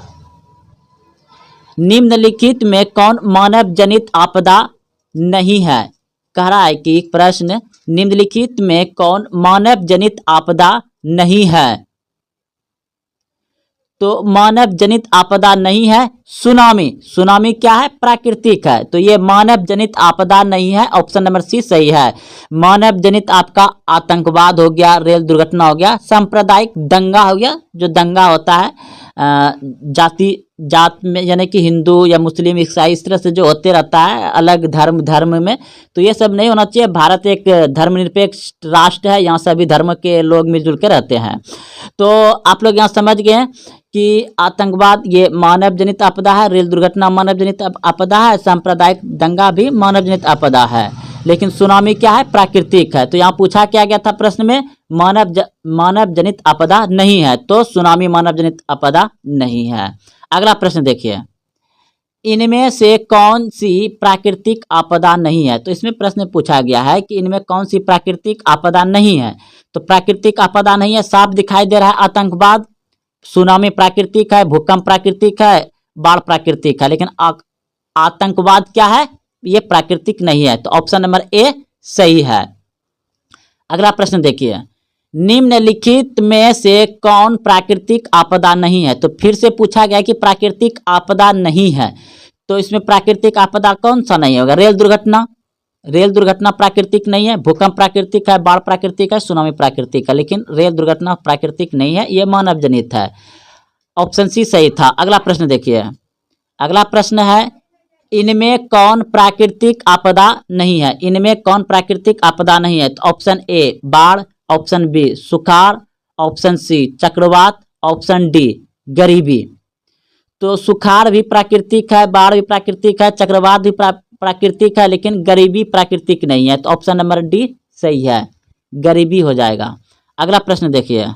निम्नलिखित में कौन मानव जनित आपदा नहीं है? कह रहा है कि प्रश्न निम्नलिखित में कौन मानव जनित आपदा नहीं है? तो मानव जनित आपदा नहीं है सुनामी। सुनामी क्या है? प्राकृतिक है, तो ये मानव जनित आपदा नहीं है। ऑप्शन नंबर सी सही है। मानव जनित आपका आतंकवाद हो गया, रेल दुर्घटना हो गया, सांप्रदायिक दंगा हो गया, जो दंगा होता है जात में, यानी कि हिंदू या मुस्लिम ईसाई इस तरह से जो होते रहता है अलग धर्म में, तो ये सब नहीं होना चाहिए। भारत एक धर्मनिरपेक्ष राष्ट्र है, यहाँ सभी धर्म के लोग मिलजुल के रहते हैं। तो आप लोग यहाँ समझ गए हैं कि आतंकवाद ये मानव जनित आपदा है, रेल दुर्घटना मानव जनित आपदा है, सांप्रदायिक दंगा भी मानव जनित आपदा है, लेकिन सुनामी क्या है? प्राकृतिक है। तो यहाँ पूछा क्या गया था प्रश्न में? मानव जनित आपदा नहीं है, तो सुनामी मानव जनित आपदा नहीं है। अगला प्रश्न देखिए, इनमें से कौन सी प्राकृतिक आपदा नहीं है? तो इसमें प्रश्न पूछा गया है कि इनमें कौन सी प्राकृतिक आपदा नहीं है। तो प्राकृतिक आपदा नहीं है, साफ दिखाई दे रहा है आतंकवाद, सुनामी प्राकृतिक है, भूकंप प्राकृतिक है, बाढ़ प्राकृतिक है, लेकिन आतंकवाद क्या है? ये प्राकृतिक नहीं है। तो ऑप्शन नंबर ए सही है। अगला प्रश्न देखिए, निम्नलिखित में से कौन प्राकृतिक आपदा नहीं है? तो फिर से पूछा गया कि प्राकृतिक आपदा नहीं है, तो इसमें प्राकृतिक आपदा कौन सा नहीं होगा? रेल दुर्घटना प्राकृतिक नहीं है, भूकंप प्राकृतिक है, बाढ़ प्राकृतिक है, सुनामी प्राकृतिक है, लेकिन रेल दुर्घटना प्राकृतिक नहीं है, ये मानव जनित है। ऑप्शन सी सही था। अगला प्रश्न देखिए, अगला प्रश्न है, इनमें कौन प्राकृतिक आपदा नहीं है? इनमें कौन प्राकृतिक आपदा नहीं है? तो ऑप्शन ए बाढ़, ऑप्शन बी सुखाड़, ऑप्शन सी चक्रवात, ऑप्शन डी गरीबी। तो सुखाड़ भी प्राकृतिक है, बाढ़ भी प्राकृतिक है, चक्रवात भी प्राकृतिक है, लेकिन गरीबी प्राकृतिक नहीं है। तो ऑप्शन नंबर डी सही है, गरीबी हो जाएगा। अगला प्रश्न देखिए,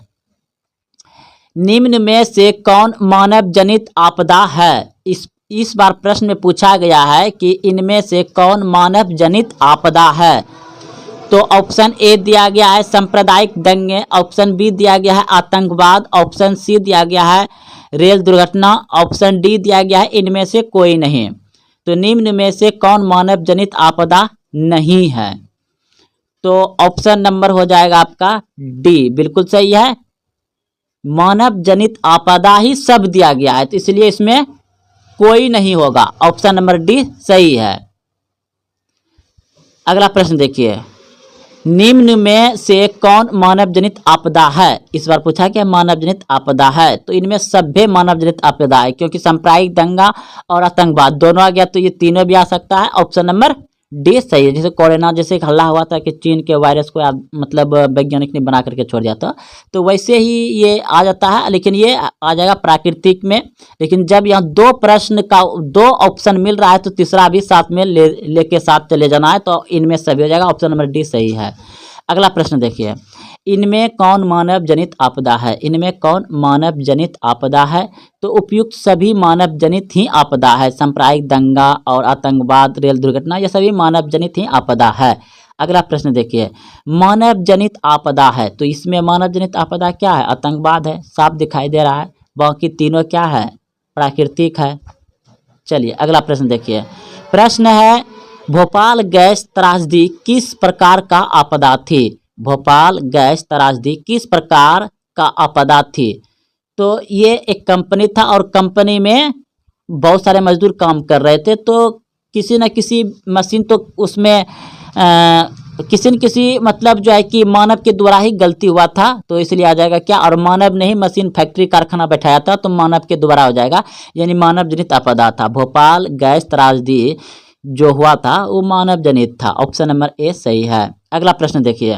निम्न में से कौन मानव जनित आपदा है? इस बार प्रश्न में पूछा गया है कि इनमें से कौन मानव जनित आपदा है। तो ऑप्शन ए दिया गया है सांप्रदायिक दंगे, ऑप्शन बी दिया गया है आतंकवाद, ऑप्शन सी दिया गया है रेल दुर्घटना, ऑप्शन डी दिया गया है इनमें से कोई नहीं। तो निम्न में से कौन मानव जनित आपदा नहीं है? तो ऑप्शन नंबर हो जाएगा आपका डी, बिल्कुल सही है। मानव जनित आपदा ही सब दिया गया है, तो इसलिए इसमें कोई नहीं होगा, ऑप्शन नंबर डी सही है। अगला प्रश्न देखिए, निम्न में से कौन मानव जनित आपदा है? इस बार पूछा कि मानव जनित आपदा है, तो इनमें सभ्य मानव जनित आपदा है, क्योंकि सांप्रदायिक दंगा और आतंकवाद दोनों आ गया, तो ये तीनों भी आ सकता है, ऑप्शन नंबर डी सही है। जैसे कोरोना, जैसे एक हल्ला हुआ था कि चीन के वायरस को मतलब वैज्ञानिक ने बना करके छोड़ दिया था, तो वैसे ही ये आ जाता है, लेकिन ये आ जाएगा प्राकृतिक में। लेकिन जब यहाँ दो प्रश्न का दो ऑप्शन मिल रहा है, तो तीसरा भी साथ में लेके साथ चले जाना है, तो इनमें सभी हो जाएगा, ऑप्शन नंबर डी सही है। अगला प्रश्न देखिए, इनमें कौन मानव जनित आपदा है? इनमें कौन मानव जनित आपदा है? तो उपयुक्त सभी मानव जनित ही आपदा है। सांप्रदायिक दंगा और आतंकवाद, रेल दुर्घटना, ये सभी मानव जनित ही आपदा है। अगला प्रश्न देखिए, मानव जनित आपदा है, तो इसमें मानव जनित आपदा क्या है? आतंकवाद है, साफ दिखाई दे रहा है। बाकी तीनों क्या है? प्राकृतिक है। चलिए अगला प्रश्न देखिए, प्रश्न है, भोपाल गैस त्रासदी किस प्रकार का आपदा थी? भोपाल गैस त्रासदी किस प्रकार का आपदा थी? तो ये एक कंपनी था, और कंपनी में बहुत सारे मजदूर काम कर रहे थे, तो किसी न किसी मशीन, तो उसमें किसी न किसी मतलब जो है कि मानव के द्वारा ही गलती हुआ था, तो इसलिए आ जाएगा क्या? और मानव ने ही मशीन फैक्ट्री कारखाना बैठाया था, तो मानव के द्वारा हो जाएगा, यानी मानव जनित आपदा था। भोपाल गैस त्रासदी जो हुआ था वो मानव जनित था, ऑप्शन नंबर ए सही है। अगला प्रश्न देखिए,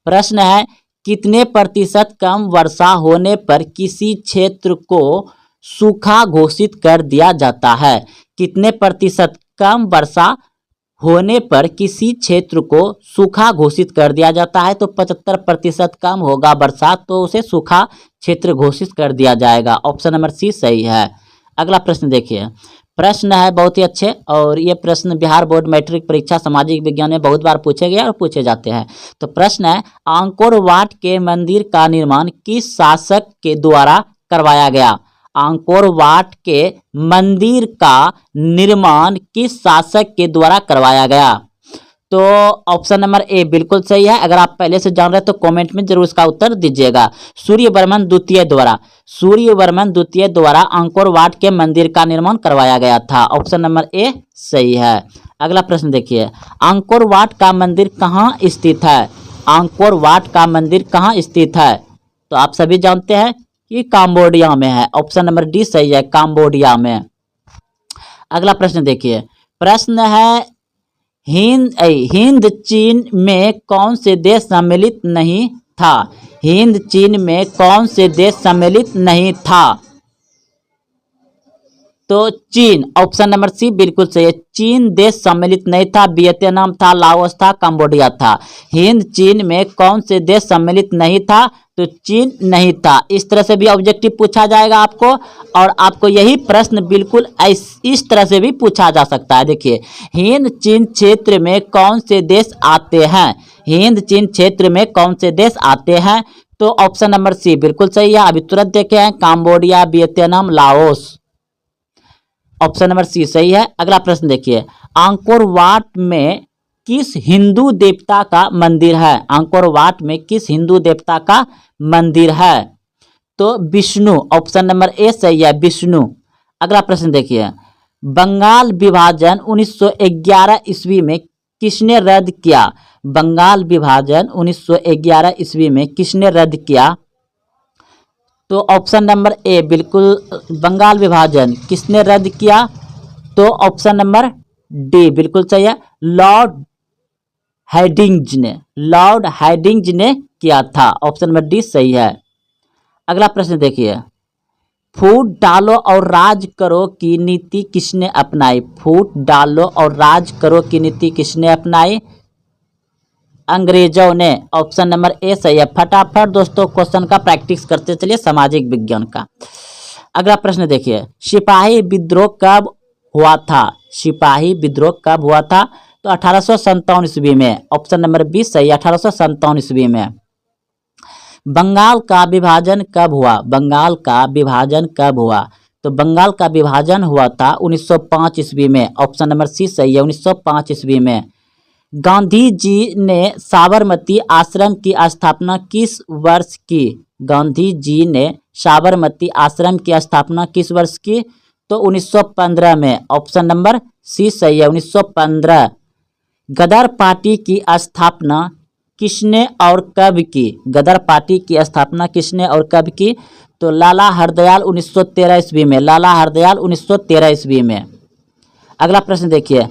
प्रश्न है, कितने प्रतिशत कम वर्षा होने पर किसी क्षेत्र को सूखा घोषित कर दिया जाता है? कितने प्रतिशत कम वर्षा होने पर किसी क्षेत्र को सूखा घोषित कर दिया जाता है? तो 75% कम होगा वर्षा, तो उसे सूखा क्षेत्र घोषित कर दिया जाएगा, ऑप्शन नंबर सी सही है। अगला प्रश्न देखिए, प्रश्न है बहुत ही अच्छे, और ये प्रश्न बिहार बोर्ड मैट्रिक परीक्षा सामाजिक विज्ञान में बहुत बार पूछे गए और पूछे जाते हैं। तो प्रश्न है, आंकोर वाट के मंदिर का निर्माण किस शासक के द्वारा करवाया गया? आंकोर वाट के मंदिर का निर्माण किस शासक के द्वारा करवाया गया? तो ऑप्शन नंबर ए बिल्कुल सही है। अगर आप पहले से जान रहे हैं तो कमेंट में जरूर इसका उत्तर दीजिएगा। सूर्यवर्मन द्वितीय द्वारा, सूर्यवर्मन द्वितीय द्वारा आंकोर वाट के मंदिर का निर्माण करवाया गया था, ऑप्शन नंबर ए सही है। अगला प्रश्न देखिए, आंकोर वाट का मंदिर कहाँ स्थित है? आंकोर वाट का मंदिर कहाँ स्थित है? तो आप सभी जानते हैं कि काम्बोडिया में है, ऑप्शन नंबर डी सही है, काम्बोडिया में। अगला प्रश्न देखिए, प्रश्न है, हिंद चीन में कौन से देश सम्मिलित नहीं था? हिंद चीन में कौन से देश सम्मिलित नहीं था? तो चीन, ऑप्शन नंबर सी बिल्कुल सही है, चीन देश सम्मिलित नहीं था। वियतनाम था, लाओस था, कंबोडिया था। हिंद चीन में कौन से देश सम्मिलित नहीं था? तो चीन नहीं था। इस तरह से भी ऑब्जेक्टिव पूछा जाएगा आपको, और आपको यही प्रश्न बिल्कुल इस तरह से भी पूछा जा सकता है। देखिए, हिंद चीन क्षेत्र में कौन से देश आते हैं? हिंद चीन क्षेत्र में कौन से देश आते हैं? तो ऑप्शन नंबर सी बिल्कुल सही है, अभी तुरंत देखे हैं, Cambodia, Vietnam, Laos, option number C सही है। अगला प्रश्न देखिए, आंकोर वाट में किस हिंदू देवता का मंदिर है? आंकोर वाट में किस हिंदू देवता का मंदिर है? तो विष्णु, ऑप्शन नंबर ए सही है, विष्णु। अगला प्रश्न देखिए, बंगाल विभाजन 1911 ईस्वी में किसने रद्द किया? बंगाल विभाजन 1911 ईस्वी में किसने रद्द किया? तो ऑप्शन नंबर ए बिल्कुल, बंगाल विभाजन किसने रद्द किया? तो ऑप्शन नंबर डी बिल्कुल सही है, लॉर्ड हैडिंग्ज ने, लॉर्ड हैडिंग्ज ने किया था, ऑप्शन नंबर डी सही है। अगला प्रश्न देखिए, फूट डालो और राज करो की नीति किसने अपनाई? फूट डालो और राज करो की नीति किसने अपनाई? अंग्रेजों ने, ऑप्शन नंबर ए सही है। फटाफट दोस्तों क्वेश्चन का प्रैक्टिस करते चलिए, सामाजिक विज्ञान का। अगला प्रश्न देखिए, सिपाही विद्रोह कब हुआ था? सिपाही विद्रोह कब हुआ था? तो 1857 ईस्वी में, ऑप्शन नंबर बी सही, 1857 ईस्वी में। बंगाल का विभाजन कब हुआ? बंगाल का विभाजन कब हुआ? तो बंगाल का विभाजन हुआ था 1905 ईस्वी में, ऑप्शन नंबर सी सही है, 1905 ईस्वी में। गांधी जी ने साबरमती आश्रम की स्थापना किस वर्ष की? गांधी जी ने साबरमती आश्रम की स्थापना किस वर्ष की? तो 1915 में। ऑप्शन नंबर सी सही है, 1915। गदर पार्टी की स्थापना किसने और कब की? गदर पार्टी की स्थापना किसने और कब की? तो लाला हरदयाल 1913 ईस्वी में। लाला हरदयाल 1913 ईस्वी में। अगला प्रश्न देखिए,